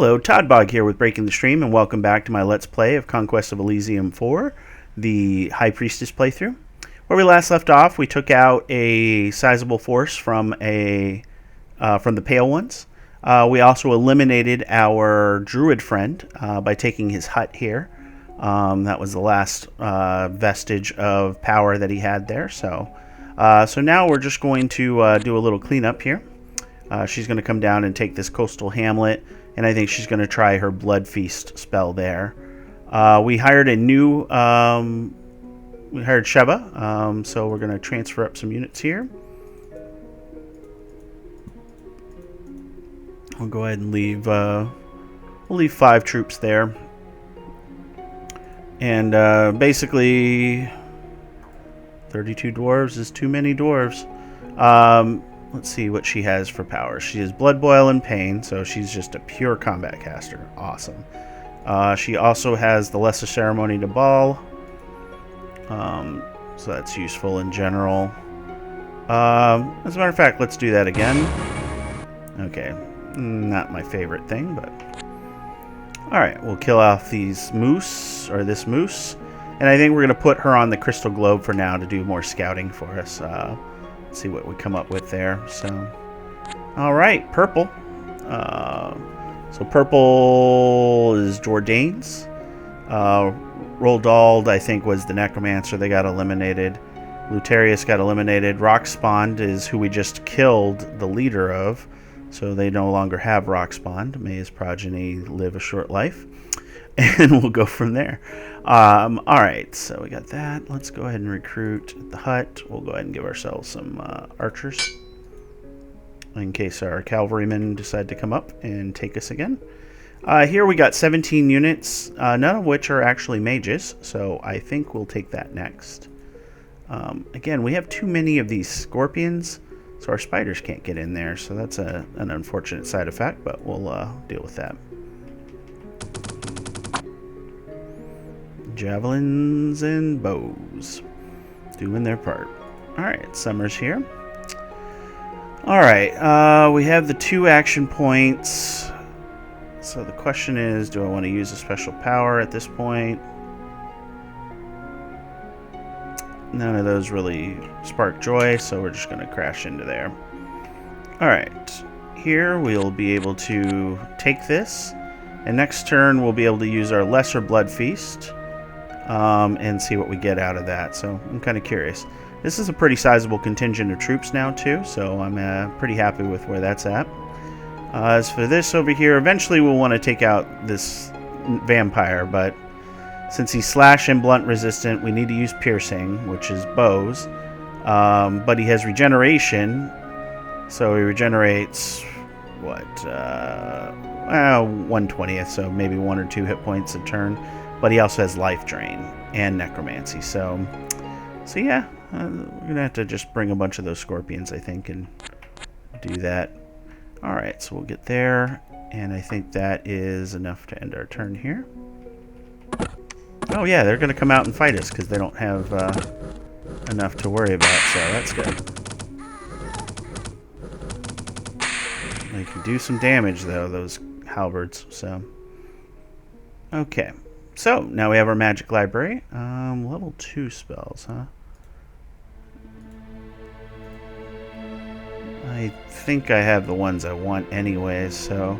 Hello, Toddbog here with Breaking the Stream, and welcome back to my Let's Play of Conquest of Elysium 4, the High Priestess playthrough. Where we last left off, we took out a sizable force from the Pale Ones. We also eliminated our druid friend by taking his hut here. That was the last vestige of power that he had there. So now we're just going to do a little cleanup here. She's going to come down and take this coastal hamlet. And I think she's going to try her Blood Feast spell there. We hired a new... we hired Sheva, so we're going to transfer up some units here. We'll go ahead and leave... we'll leave 5 troops there. And basically... 32 dwarves is too many dwarves. Let's see what she has for power. She has Blood Boil and Pain, so she's just a pure combat caster. Awesome. She also has the Lesser Ceremony to Ball, so that's useful in general. As a matter of fact, let's do that again. Okay, not my favorite thing, but... Alright, we'll kill off these moose, or this moose, and I think we're going to put her on the Crystal Globe for now to do more scouting for us. See what we come up with there. So, all right, purple. So purple is Jordane's. Roldald, I think, was the necromancer. They got eliminated. Lutarius got eliminated. Rockspond is who we just killed the leader of, so they no longer have Rockspond. May his progeny live a short life, and we'll go from there. All right, so we got that. Let's go ahead and recruit the hut. We'll go ahead and give ourselves some archers in case our cavalrymen decide to come up and take us again. Here we got 17 units, none of which are actually mages, so I think we'll take that next. Again, we have too many of these scorpions, so our spiders can't get in there, so that's an unfortunate side effect, but we'll deal with that. Javelins and bows doing their part. Alright, Summer's here. Alright, we have the 2 action points. So the question is, do I want to use a special power at this point? None of those really spark joy, so we're just going to crash into there. Alright, here we'll be able to take this, and next turn we'll be able to use our Lesser Blood Feast. And see what we get out of that. So I'm kind of curious. This is a pretty sizable contingent of troops now too, so I'm pretty happy with where that's at. As for this over here, eventually we'll want to take out this vampire, but since he's slash and blunt resistant, we need to use piercing, which is bows. But he has regeneration, so he regenerates what 1/20th, so maybe 1 or 2 hit points a turn. But he also has life drain and necromancy. So yeah, we're going to have to just bring a bunch of those scorpions, I think, and do that. Alright, so we'll get there. And I think that is enough to end our turn here. Oh yeah, they're going to come out and fight us because they don't have enough to worry about, so that's good. They can do some damage, though, those halberds. So, okay. So, now we have our magic library. Level 2 spells, huh? I think I have the ones I want anyways, so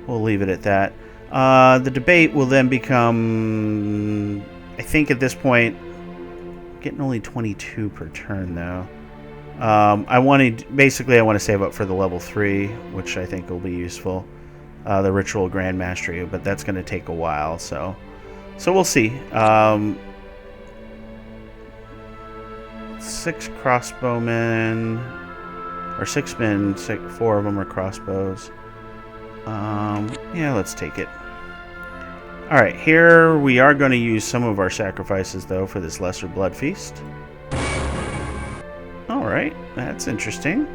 we'll leave it at that. The debate will then become... I think at this point... Getting only 22 per turn, though. Basically, I want to save up for the level 3, which I think will be useful. The Ritual Grand Mastery, but that's going to take a while, so we'll see. 6 crossbowmen, or 6 men, 4 of them are crossbows. Yeah, let's take it. Alright, here we are going to use some of our sacrifices, though, for this Lesser Blood Feast. Alright, that's interesting.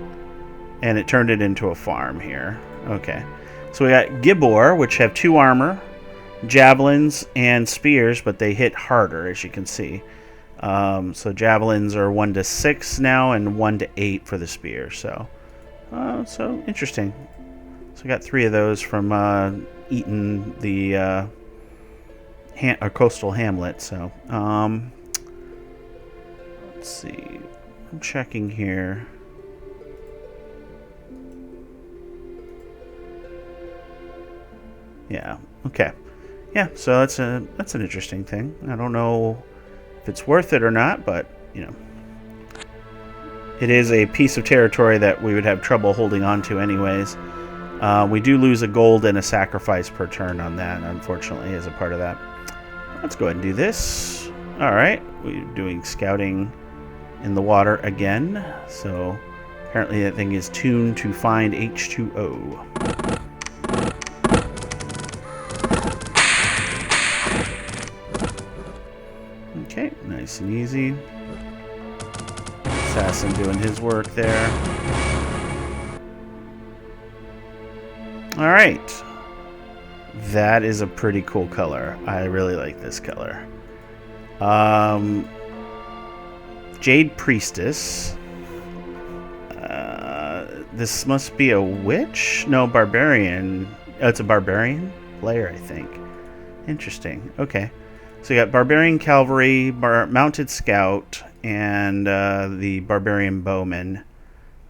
And it turned it into a farm here. Okay. So we got Gibor, which have 2 armor, javelins, and spears, but they hit harder, as you can see. So javelins are 1 to 6 now, and 1 to 8 for the spear. So interesting. So we got 3 of those from eaten the a coastal hamlet. So let's see. I'm checking here. Yeah. Okay. Yeah. So that's an interesting thing. I don't know if it's worth it or not, but you know, it is a piece of territory that we would have trouble holding on to anyways. We do lose a gold and a sacrifice per turn on that, unfortunately, as a part of that. Let's go ahead and do this. All right, we're doing scouting in the water again. So apparently that thing is tuned to find H2O. Okay, nice and easy. Assassin doing his work there. All right. That is a pretty cool color. I really like this color. Jade Priestess. This must be a witch? No, barbarian. Oh, it's a barbarian player, I think. Interesting. Okay. So you got Barbarian Cavalry, Mounted Scout, and the Barbarian Bowmen.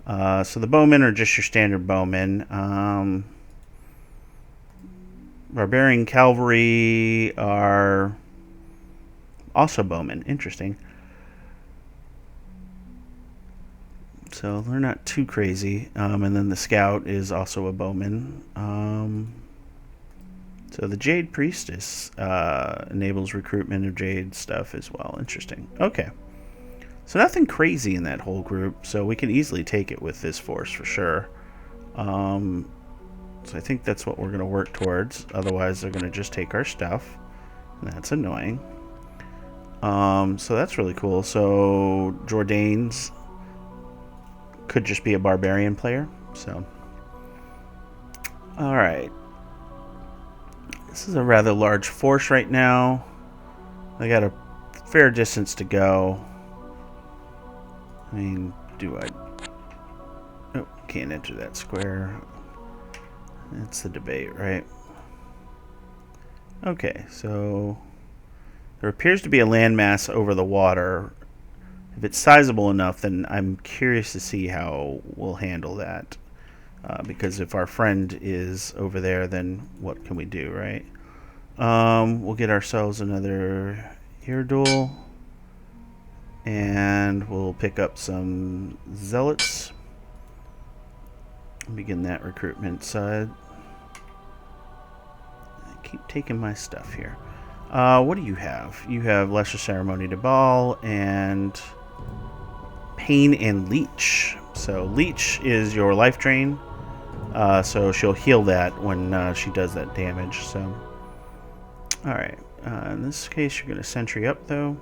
So the Bowmen are just your standard Bowmen. Barbarian Cavalry are also Bowmen. Interesting. So they're not too crazy. And then the Scout is also a Bowman. So the Jade Priestess enables recruitment of Jade stuff as well. Interesting. Okay. So nothing crazy in that whole group. So we can easily take it with this force for sure. So I think that's what we're going to work towards. Otherwise, they're going to just take our stuff. And that's annoying. So that's really cool. So Jordanes could just be a barbarian player. So, all right. This is a rather large force right now. They got a fair distance to go. I mean, do I... Oh, can't enter that square. That's the debate, right? Okay, so there appears to be a landmass over the water. If it's sizable enough, then I'm curious to see how we'll handle that. Because if our friend is over there, then what can we do, right? We'll get ourselves another Iridul. And we'll pick up some Zealots. Begin that recruitment side. I keep taking my stuff here. What do you have? You have Lesser Ceremony to Baal and Pain and Leech. So Leech is your life drain. So she'll heal that when she does that damage. So, alright. In this case, you're going to sentry up, though.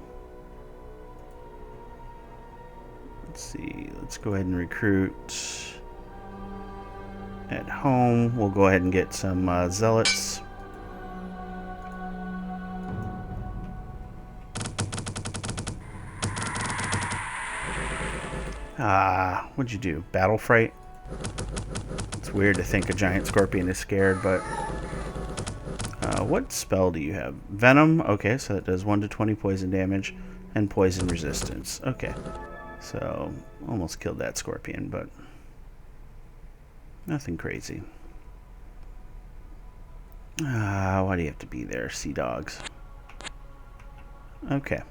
Let's see. Let's go ahead and recruit at home. We'll go ahead and get some Zealots. What'd you do? Battle Fright? It's weird to think a giant scorpion is scared, but... what spell do you have? Venom? Okay, so that does 1 to 20 poison damage and poison resistance. Okay. So, almost killed that scorpion, but... nothing crazy. Why do you have to be there, sea dogs? Okay.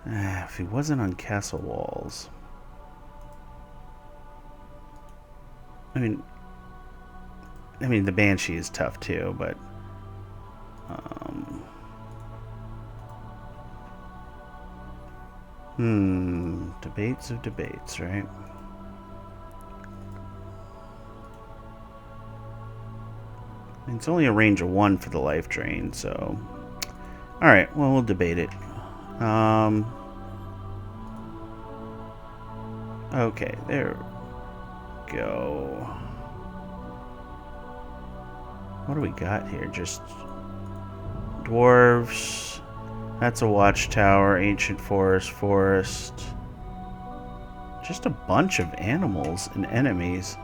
If he wasn't on castle walls... I mean, the Banshee is tough too, but... debates of debates, right? It's only a range of 1 for the life drain, so... Alright, well, we'll debate it. Okay, there we go. What do we got here? Just dwarves. That's a watchtower, ancient forest. just a bunch of animals and enemies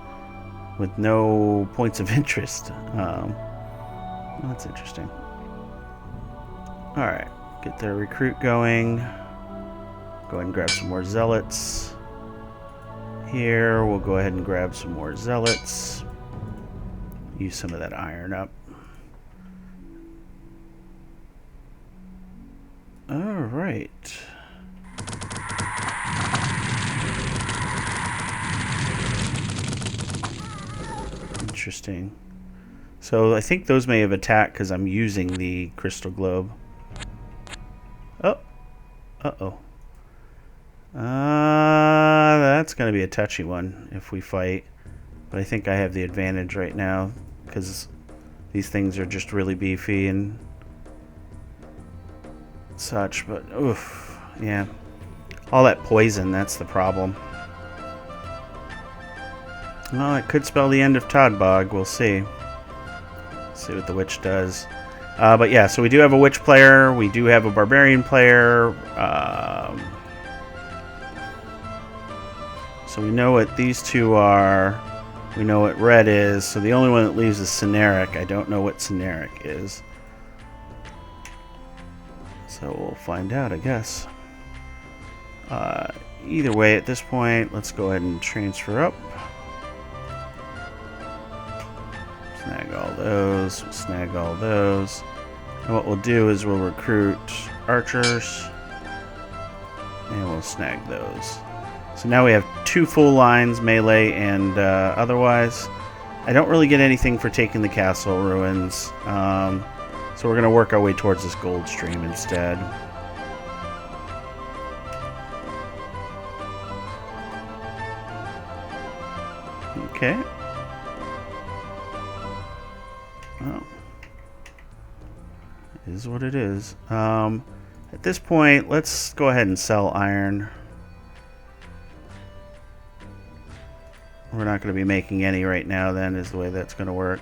with no points of interest. Well, that's interesting. Alright, get their recruit going. Go ahead and grab some more zealots. Here, we'll go ahead and grab some more zealots. Use some of that iron up. Alright. Interesting. So I think those may have attacked because I'm using the crystal globe. Oh. Uh-oh. That's going to be a touchy one if we fight. But I think I have the advantage right now because these things are just really beefy and such. But, oof. Yeah. All that poison, that's the problem. Well, it could spell the end of Todbog. We'll see. See what the witch does. But yeah, so we do have a witch player. We do have a barbarian player. So we know what these two are. We know what red is. So the only one that leaves is Ceneric. I don't know what Ceneric is. So we'll find out, I guess. Either way, at this point, let's go ahead and transfer up. Snag all those, snag all those. And what we'll do is we'll recruit archers, and we'll snag those. So now we have 2 full lines, melee and otherwise. I don't really get anything for taking the castle ruins, so we're going to work our way towards this gold stream instead. Okay. Oh. It is what it is. At this point, let's go ahead and sell iron. We're not going to be making any right now, then, is the way that's going to work.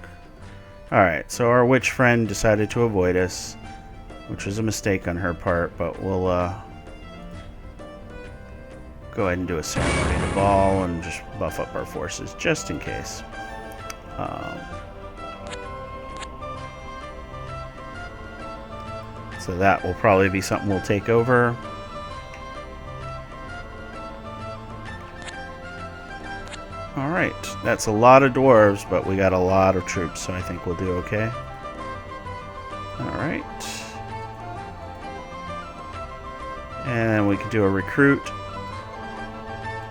Alright, so our witch friend decided to avoid us, which was a mistake on her part, but we'll go ahead and do a ceremony to ball and just buff up our forces, just in case. So that will probably be something we'll take over. Alright, that's a lot of dwarves, but we got a lot of troops, so I think we'll do okay. Alright. And we can do a recruit.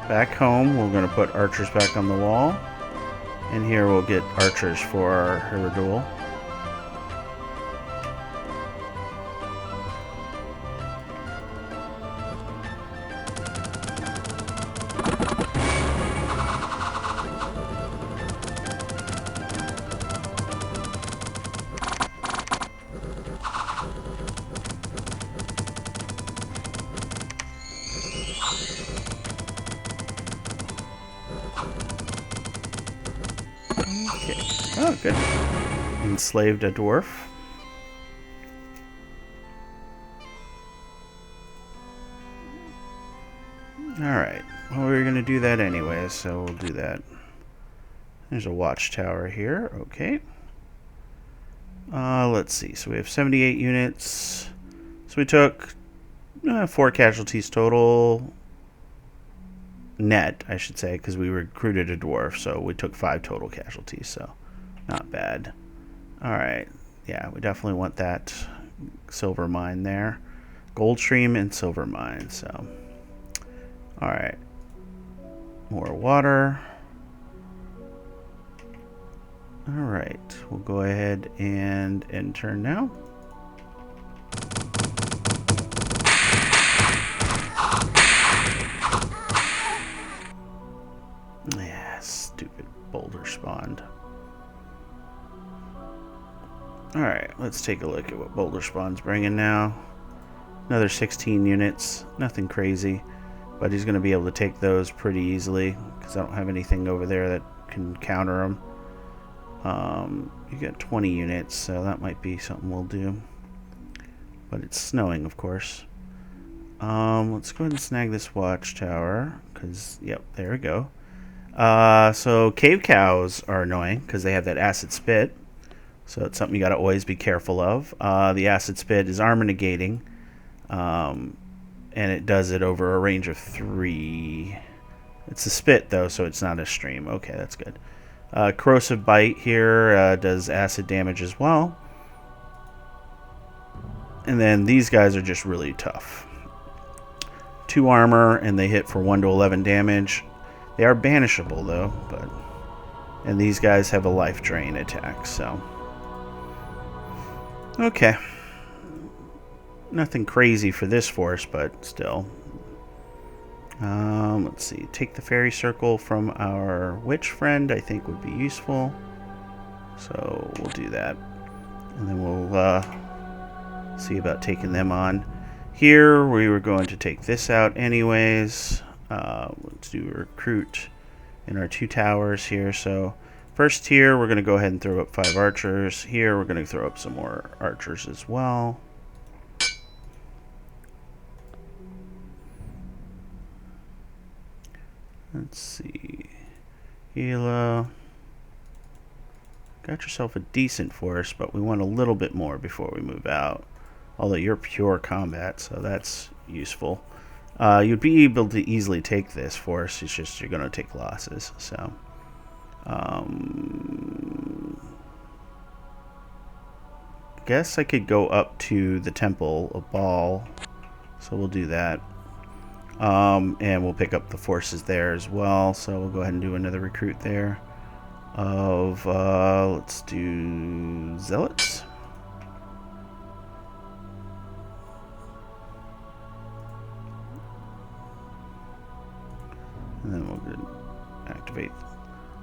Back home, we're going to put archers back on the wall. And here we'll get archers for our Hierodule. Okay. Oh, good. Enslaved a dwarf. Alright. Well, we were going to do that anyway, so we'll do that. There's a watchtower here. Okay. Let's see. So we have 78 units. So we took 4 casualties total. Net, I should say, because we recruited a dwarf, so we took 5 total casualties, so not bad. Alright, yeah, we definitely want that silver mine there. Gold stream and silver mine, so. Alright. More water. Alright, we'll go ahead and end turn now. Yeah, stupid boulder spawned. Alright, let's take a look at what boulder spawn's bringing now. Another 16 units, nothing crazy, but he's going to be able to take those pretty easily because I don't have anything over there that can counter them. You got 20 units, so that might be something we'll do. But it's snowing, of course. Let's go ahead and snag this watchtower, because, yep, there we go. So cave cows are annoying because they have that acid spit. So it's something you got to always be careful of. The acid spit is armor negating. And it does it over a range of 3. It's a spit, though, so it's not a stream. Okay, that's good. Corrosive Bite here does acid damage as well. And then these guys are just really tough. 2 armor, and they hit for 1 to 11 damage. They are banishable, though, and these guys have a life drain attack, so... Okay. Nothing crazy for this force, but still. Let's see. Take the fairy circle from our witch friend, I think would be useful. So we'll do that. And then we'll see about taking them on. Here, we were going to take this out anyways. Let's do a recruit in our 2 towers here. So first tier, we're going to go ahead and throw up 5 archers. Here, we're going to throw up some more archers as well. Let's see. Hela. Got yourself a decent force, but we want a little bit more before we move out. Although you're pure combat, so that's useful. You'd be able to easily take this force. It's just you're going to take losses. So, guess I could go up to the Temple of Baal. So we'll do that. And we'll pick up the forces there as well. So we'll go ahead and do another recruit there. Let's do Zealots. And then we'll activate.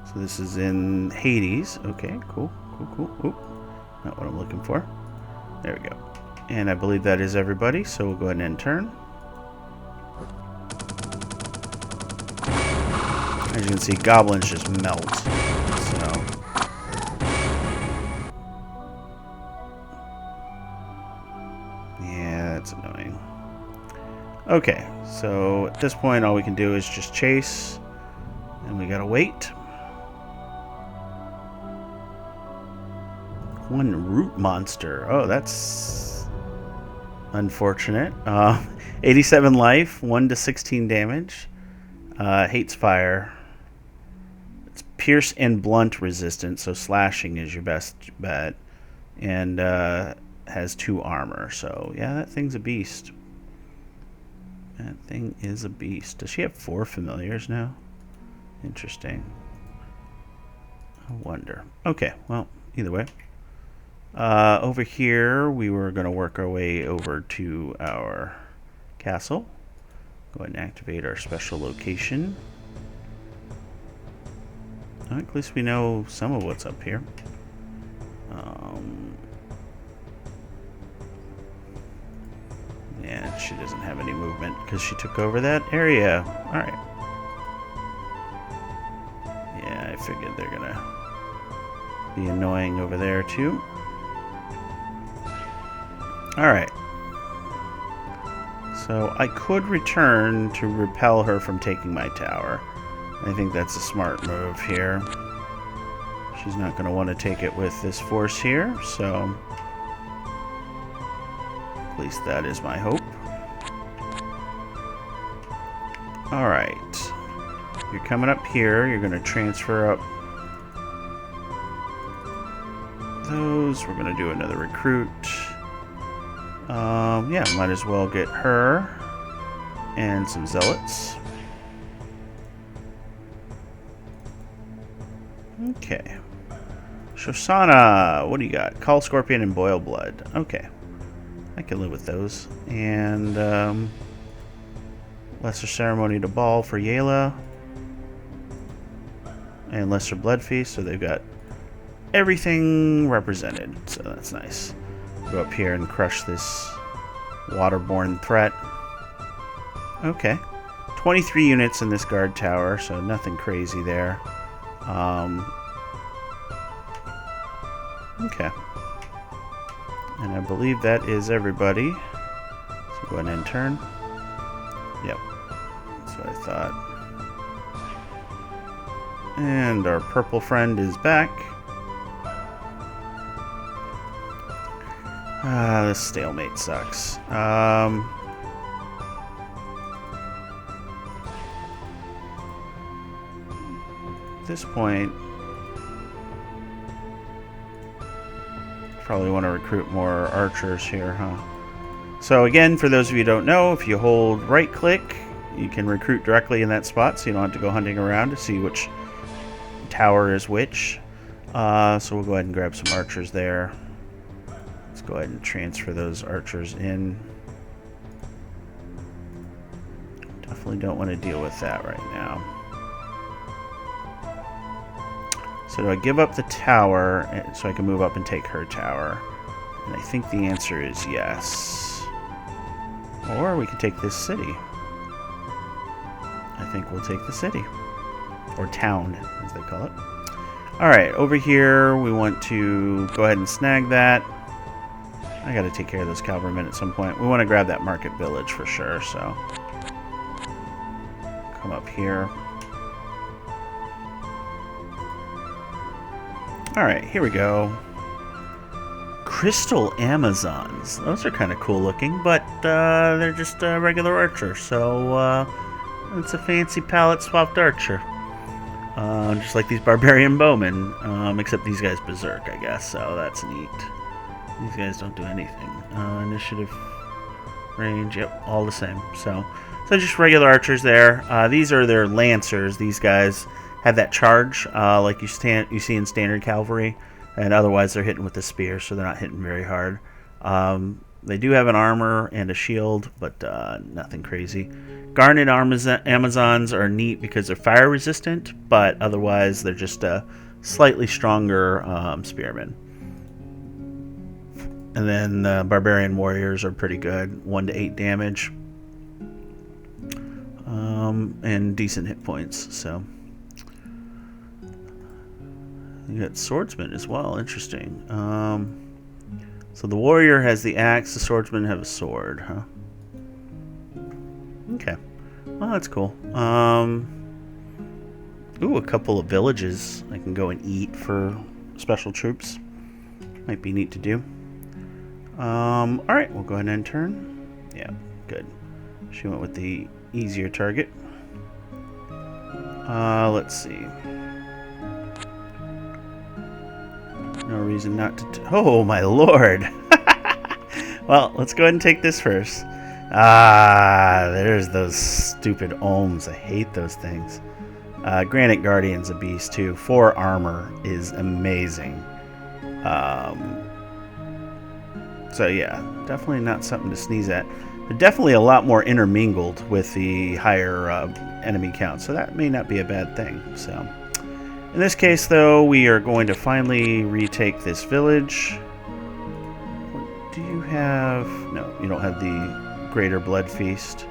So this is in Hades. Okay, cool. Oop, not what I'm looking for. There we go. And I believe that is everybody, so we'll go ahead and end turn. As you can see, goblins just melt. So yeah, that's annoying. Okay, so at this point all we can do is just chase, and we gotta wait. 1 root monster. Oh, that's unfortunate. 87 life, 1 to 16 damage. Hates fire. It's pierce and blunt resistant, so slashing is your best bet. And has 2 armor, so yeah, that thing's a beast. That thing is a beast. Does she have 4 familiars now? Interesting. I wonder. Okay, well, either way. Over here, we were going to work our way over to our castle. Go ahead and activate our special location. At least we know some of what's up here. Yeah, she doesn't have any movement because she took over that area. Alright. Yeah, I figured they're gonna be annoying over there too. Alright. So I could return to repel her from taking my tower. I think that's a smart move here. She's not going to want to take it with this force here, so at least that is my hope. Alright. You're coming up here. You're going to transfer up those. We're going to do another recruit. Yeah, might as well get her and some zealots. Okay. Shoshana, what do you got? Call Scorpion and Boil Blood. Okay. I can live with those. And Lesser Ceremony to Baal for Yela. And Lesser Blood Feast, so they've got everything represented. So that's nice. Go up here and crush this waterborne threat. Okay. 23 units in this guard tower, so nothing crazy there. Okay. And I believe that is everybody. So go ahead and end turn. Yep. That's what I thought. And our purple friend is back. This stalemate sucks. At this point, probably want to recruit more archers here, huh? So again, for those of you who don't know, if you hold right click, you can recruit directly in that spot, so you don't have to go hunting around to see which tower is which. So we'll go ahead and grab some archers there. Let's go ahead and transfer those archers in. Definitely don't want to deal with that right now. So do I give up the tower so I can move up and take her tower? And I think the answer is yes. Or we can take this city. I think we'll take the city. Or town, as they call it. Alright, over here we want to go ahead and snag that. I gotta take care of those cavalrymen at some point. We want to grab that market village for sure, so come up here. Alright, here we go. Crystal Amazons. Those are kind of cool looking, but they're just regular archers, so it's a fancy palette swapped archer. Just like these barbarian bowmen, except these guys berserk, I guess, so that's neat. These guys don't do anything. Initiative, range, yep, all the same. So just regular archers there. These are their lancers. These guys have that charge, like you see in standard cavalry, and otherwise they're hitting with the spear, so they're not hitting very hard. They do have an armor and a shield, but nothing crazy. Garnet Amazons are neat because they're fire resistant, but otherwise they're just slightly stronger spearmen. And then the Barbarian Warriors are pretty good, 1 to 8 damage, and decent hit points. So you got swordsmen as well. Interesting. So the warrior has the axe, the swordsman have a sword, huh? Okay. Well, that's cool. Ooh, a couple of villages I can go and eat for special troops. Might be neat to do. Alright, we'll go ahead and end turn. Yeah, good. She went with the easier target. Let's see. No reason not to... Oh, my lord! Well, let's go ahead and take this first. There's those stupid ohms. I hate those things. Granite Guardian's a beast, too. 4 armor is amazing. So, yeah, definitely not something to sneeze at. They're definitely a lot more intermingled with the higher enemy count, so that may not be a bad thing. So, in this case, though, we are going to finally retake this village. What do you have? No, you don't have the Greater Blood Feast.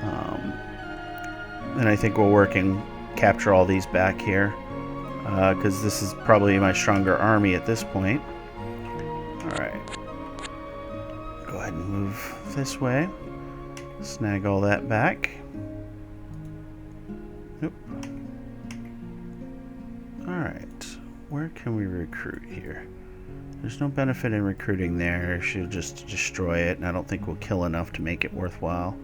And I think we'll work and capture all these back here, because this is probably my stronger army at this point. Alright. Go ahead and move this way. Snag all that back. Nope. Alright. Where can we recruit here? There's no benefit in recruiting there. She'll just destroy it, and I don't think we'll kill enough to make it worthwhile.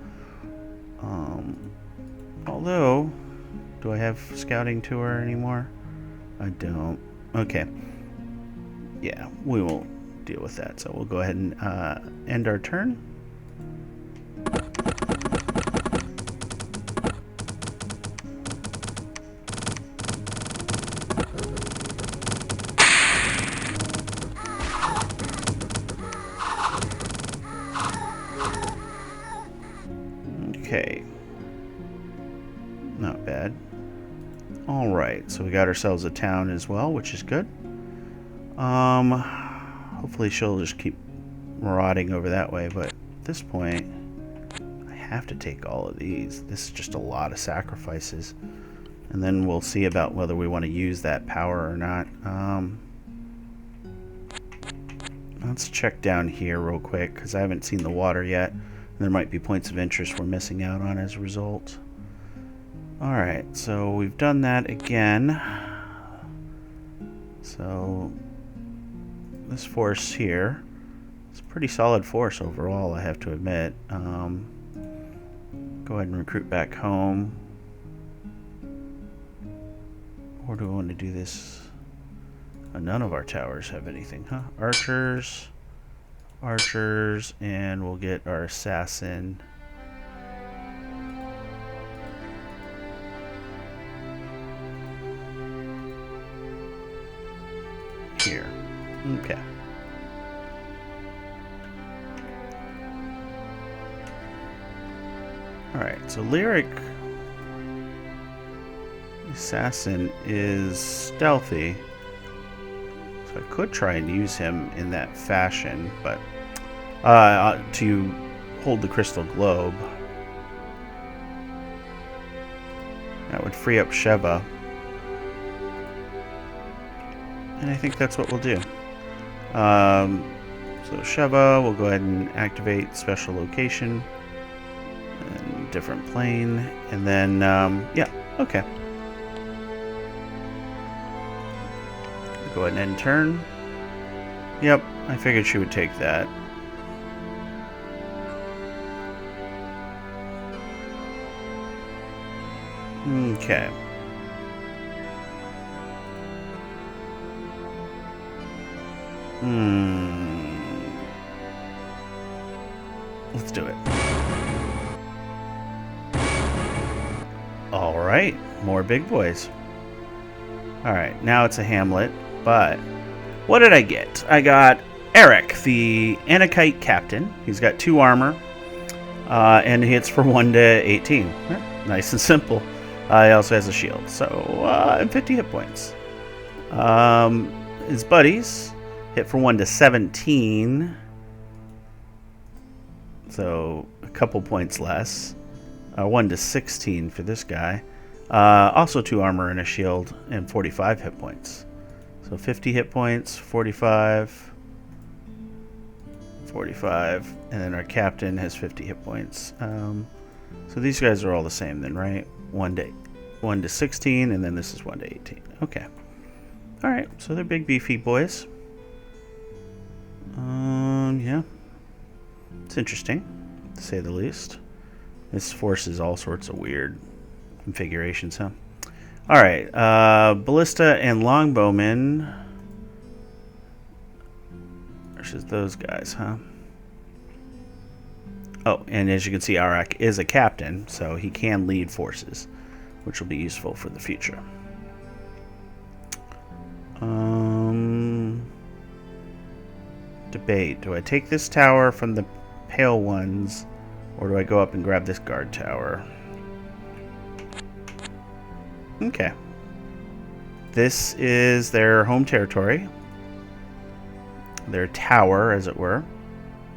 Although, do I have scouting tour anymore? I don't. Okay. Yeah, we won't deal with that. So we'll go ahead and end our turn. Okay. Not bad. Alright, so we got ourselves a town as well, which is good. Hopefully she'll just keep marauding over that way, but at this point, I have to take all of these. This is just a lot of sacrifices. And then we'll see about whether we want to use that power or not. Let's check down here real quick, because I haven't seen the water yet. There might be points of interest we're missing out on as a result. Alright, so we've done that again. So this force here, it's a pretty solid force overall, I have to admit. Go ahead and recruit back home. Or do we want to do this? None of our towers have anything, huh? Archers, and we'll get our assassin. Here. Okay. Alright, so Lyric Assassin is stealthy. So I could try and use him in that fashion, but to hold the crystal globe. That would free up Sheva. And I think that's what we'll do. So Sheva, we'll go ahead and activate special location. And different plane. And then, yeah, okay. Go ahead and end turn. Yep, I figured she would take that. Okay. Let's do it. Alright, more big boys. Alright, now it's a hamlet, but what did I get? I got Eric, the Anakite captain. He's got 2 armor, and he hits for 1 to 18. Nice and simple. He also has a shield, so and 50 hit points. His buddies hit for 1 to 17, so a couple points less. 1 to 16 for this guy. Also 2 armor and a shield and 45 hit points. So 50 hit points, 45, 45, and then our captain has 50 hit points. So these guys are all the same then, right? 1 to 16, and then this is 1 to 18. Okay. Alright, so they're big beefy boys. Yeah. It's interesting, to say the least. This forces all sorts of weird configurations, huh? Alright, Ballista and Longbowmen versus those guys, huh? Oh, and as you can see, Arak is a captain, so he can lead forces, which will be useful for the future. Debate. Do I take this tower from the pale ones, or do I go up and grab this guard tower? Okay. This is their home territory. Their tower, as it were.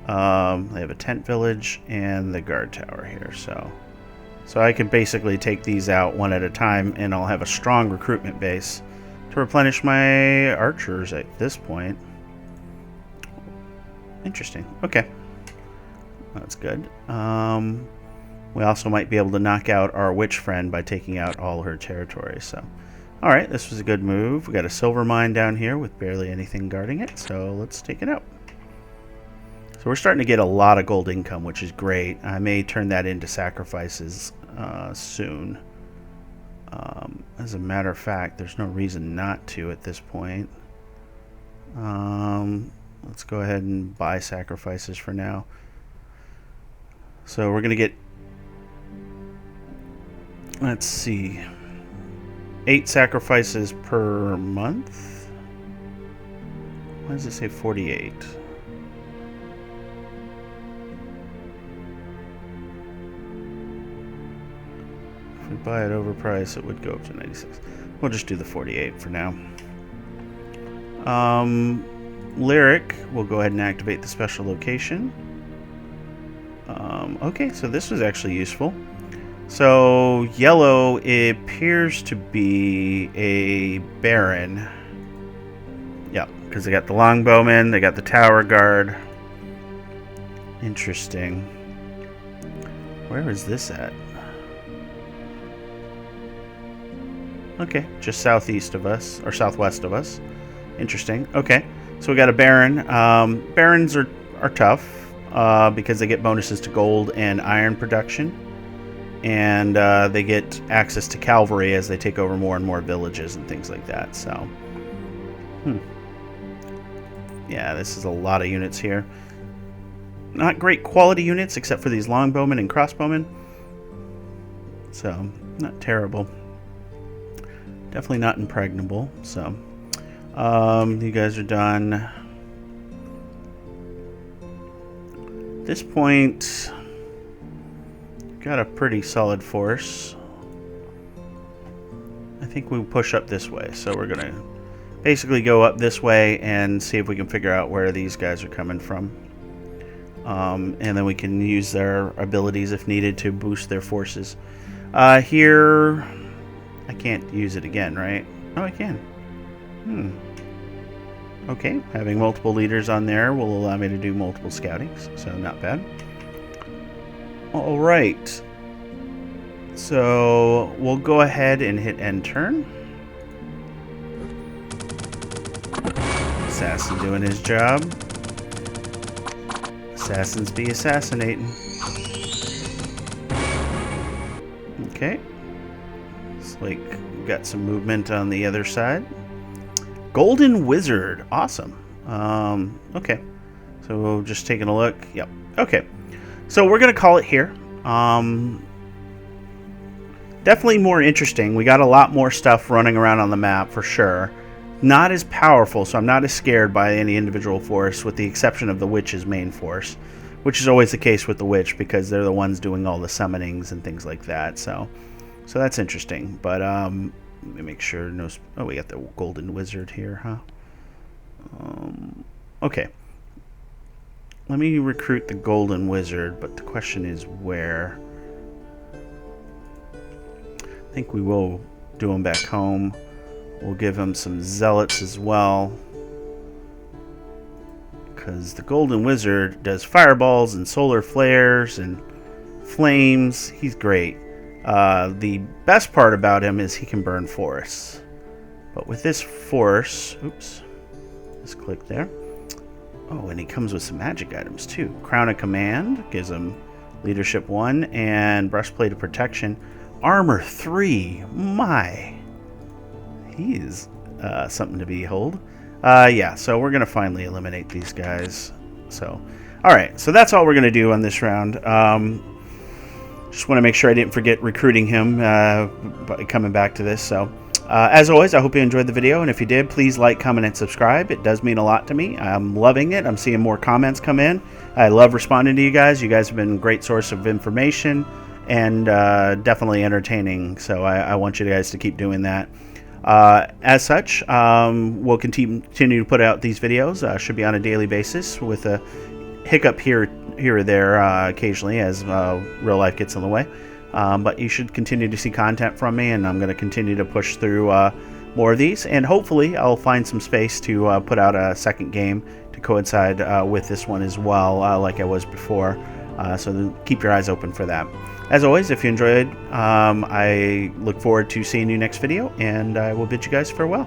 They have a tent village and the guard tower here, so I can basically take these out one at a time, and I'll have a strong recruitment base to replenish my archers at this point. Interesting. Okay. That's good. We also might be able to knock out our witch friend by taking out all her territory. So, alright, this was a good move. We got a silver mine down here with barely anything guarding it, so let's take it out. So we're starting to get a lot of gold income, which is great. I may turn that into sacrifices soon. As a matter of fact, there's no reason not to at this point. Let's go ahead and buy sacrifices for now. So we're going to get, let's see, 8 sacrifices per month? Why does it say 48? If we buy it overpriced, it would go up to 96. We'll just do the 48 for now. Lyric, we'll go ahead and activate the special location. Okay, so this was actually useful. So yellow appears to be a baron. Yeah, because they got the longbowmen, they got the tower guard. Interesting. Where is this at? Okay, just southeast of us, or southwest of us. Interesting. Okay, so we got a Baron. Barons are tough because they get bonuses to gold and iron production. And they get access to cavalry as they take over more and more villages and things like that. So, yeah, this is a lot of units here. Not great quality units except for these longbowmen and crossbowmen. So, not terrible. Definitely not impregnable. So, you guys are done. At this point, got a pretty solid force. I think we push up this way. So we're going to basically go up this way and see if we can figure out where these guys are coming from. And then we can use their abilities if needed to boost their forces. Here, I can't use it again, right? Oh, I can. Okay, having multiple leaders on there will allow me to do multiple scoutings, so not bad. All right. So we'll go ahead and hit end turn. Assassin doing his job. Assassins be assassinating. Okay. Looks like we've got some movement on the other side. Golden Wizard. Awesome. Okay. So just taking a look. Yep. Okay. So we're going to call it here. Definitely more interesting. We got a lot more stuff running around on the map for sure. Not as powerful, so I'm not as scared by any individual force, with the exception of the Witch's main force, which is always the case with the Witch because they're the ones doing all the summonings and things like that. So that's interesting. But let me make sure no. Oh, we got the Golden Wizard here, huh? Okay. Let me recruit the Golden Wizard, but the question is where. I think we will do him back home. We'll give him some zealots as well, because the Golden Wizard does fireballs and solar flares and flames. He's great. The best part about him is he can burn forests. But with this force, oops, just click there. Oh, and he comes with some magic items too. Crown of Command gives him leadership 1 and breastplate of protection. Armor 3. My. He is something to behold. Yeah, so we're going to finally eliminate these guys. So, alright, so that's all we're going to do on this round. Just want to make sure I didn't forget recruiting him by coming back to this. So, as always, I hope you enjoyed the video, and if you did, please like, comment, and subscribe. It does mean a lot to me. I'm loving it. I'm seeing more comments come in. I love responding to you guys. You guys have been a great source of information and definitely entertaining, so I want you guys to keep doing that. As such, we'll continue to put out these videos. Should be on a daily basis with a hiccup here or there occasionally as real life gets in the way. But you should continue to see content from me, and I'm going to continue to push through more of these. And hopefully I'll find some space to put out a second game to coincide with this one as well, like I was before. So keep your eyes open for that. As always, if you enjoyed, I look forward to seeing you next video, and I will bid you guys farewell.